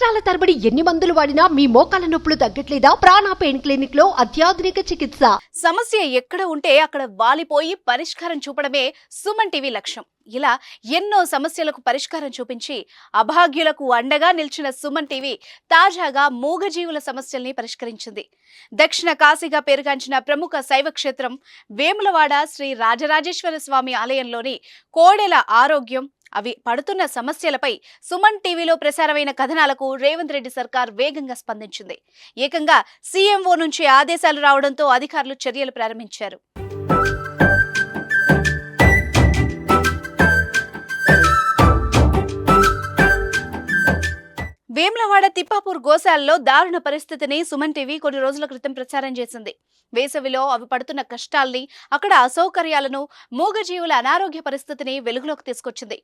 సంవత్సరాల తరబడి ఎన్ని మందులు వాడినా మీ మోకాల నొప్పులు తగ్గట్లేదా? ప్రాణ పెయిన్ క్లినిక్ లో అత్యాధునిక చికిత్స. సమస్య ఎక్కడ ఉంటే అక్కడ వాలిపోయి పరిష్కారం చూపడమే సుమన్ టీవీ లక్ష్యం. ఇలా ఎన్నో సమస్యలకు పరిష్కారం చూపించి అభాగ్యులకు అండగా నిలిచిన సుమన్ టీవీ తాజాగా మూగజీవుల సమస్యల్ని పరిష్కరించింది. దక్షిణ కాశీగా పేరుగాంచిన ప్రముఖ శైవ క్షేత్రం వేములవాడ శ్రీ రాజరాజేశ్వర స్వామి ఆలయంలోని కోడెల ఆరోగ్యం, అవి పడుతున్న సమస్యలపై సుమన్ టీవీలో ప్రసారమైన కథనాలకు రేవంత్ రెడ్డి సర్కార్ వేగంగా స్పందించింది. ఏకంగా సీఎంఓ నుంచి ఆదేశాలు రావడంతో అధికారులు చర్యలు ప్రారంభించారు. వేములవాడ తిప్పాపూర్ గోశాలలో దారుణ పరిస్థితిని సుమన్ టీవీ కొన్ని రోజుల క్రితం ప్రచారం చేసింది. వేసవిలో అవి పడుతున్న కష్టాల్ని, అక్కడ అసౌకర్యాలను, మూగజీవుల అనారోగ్య పరిస్థితిని వెలుగులోకి తీసుకొచ్చింది.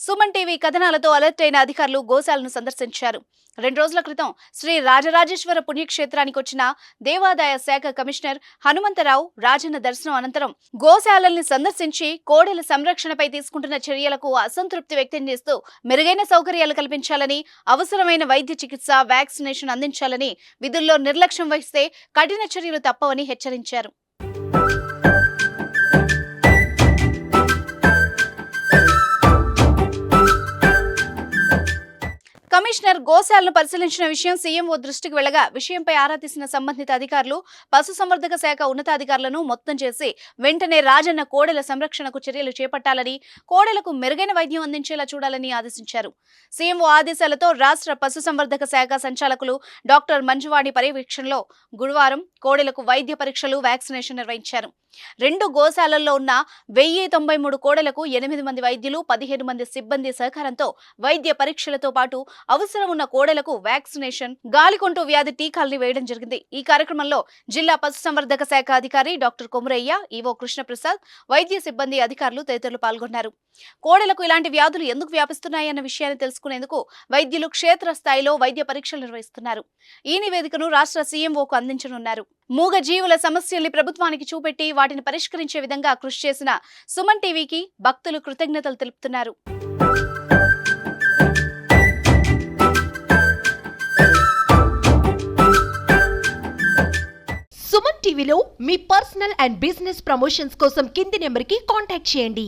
సుమన్ టీవీ కథనాలతో అలర్ట్ అయిన అధికారులు గోశాలను సందర్శించారు. 2 రోజుల క్రితం శ్రీ రాజరాజేశ్వర పుణ్యక్షేత్రానికి వచ్చిన దేవాదాయ శాఖ కమిషనర్ హనుమంతరావు రాజన్న దర్శనం అనంతరం గోశాలల్ని సందర్శించి కోడెల సంరక్షణపై తీసుకుంటున్న చర్యలకు అసంతృప్తి వ్యక్తం చేస్తూ మెరుగైన సౌకర్యాలు కల్పించాలని, అవసరమైన వైద్య చికిత్స, వ్యాక్సినేషన్ అందించాలని, విధుల్లో నిర్లక్ష్యం వహిస్తే కఠిన చర్యలు తప్పవని హెచ్చరించారు. కమిషనర్ గోశాలను పరిశీలించిన విషయం సీఎంఓ దృష్టికి వెళ్లగా విషయంపై ఆరా తీసిన సంబంధిత అధికారులు పశుసంవర్ధక శాఖ ఉన్నతాధికారులను మొత్తం చేసి వెంటనే రాజన్న కోడెల సంరక్షణకు చర్యలు చేపట్టాలని, కోడెలకు మెరుగైన వైద్యం అందించేలా చూడాలని ఆదేశించారు. సీఎంఓ ఆదేశాలతో రాష్ట్ర పశుసంవర్ధక శాఖ సంచాలకులు డాక్టర్ మంజువాణి పర్యవేక్షణలో గురువారం కోడెలకు వైద్య పరీక్షలు, వ్యాక్సినేషన్ నిర్వహించారు. 2 గోశాలల్లో ఉన్న 1093 కోడెలకు 8 మంది వైద్యులు, 15 మంది సిబ్బంది సహకారంతో వైద్య పరీక్షలతో పాటు అవసరం ఉన్న కోడెలకు వ్యాక్సినేషన్, గాలికొంటూ వ్యాధి టీకాల్ని వేయడం జరిగింది. ఈ కార్యక్రమంలో జిల్లా పశుసంవర్ధక శాఖ అధికారి డాక్టర్ కొమురయ్య, ఈవో కృష్ణప్రసాద్, వైద్య సిబ్బంది, అధికారులు తదితరులు పాల్గొన్నారు. కోడెలకు ఇలాంటి వ్యాధులు ఎందుకు వ్యాపిస్తున్నాయన్న విషయాన్ని తెలుసుకునేందుకు వైద్యులు క్షేత్రస్థాయిలో వైద్య పరీక్షలు నిర్వహిస్తున్నారు. ఈ నివేదికను రాష్ట్ర సీఎంఓకు అందించనున్నారు. మూగ జీవుల సమస్యల్ని ప్రభుత్వానికి చూపెట్టి వాటిని పరిష్కరించే విధంగా కృషి చేసిన సుమన్ టీవీకి భక్తులు కృతజ్ఞతలు తెలుపుతున్నారు. సుమన్ టీవీలో మీ పర్సనల్ అండ్ బిజినెస్ ప్రమోషన్స్ కోసం కింది నెంబర్కి కాంటాక్ట్ చేయండి.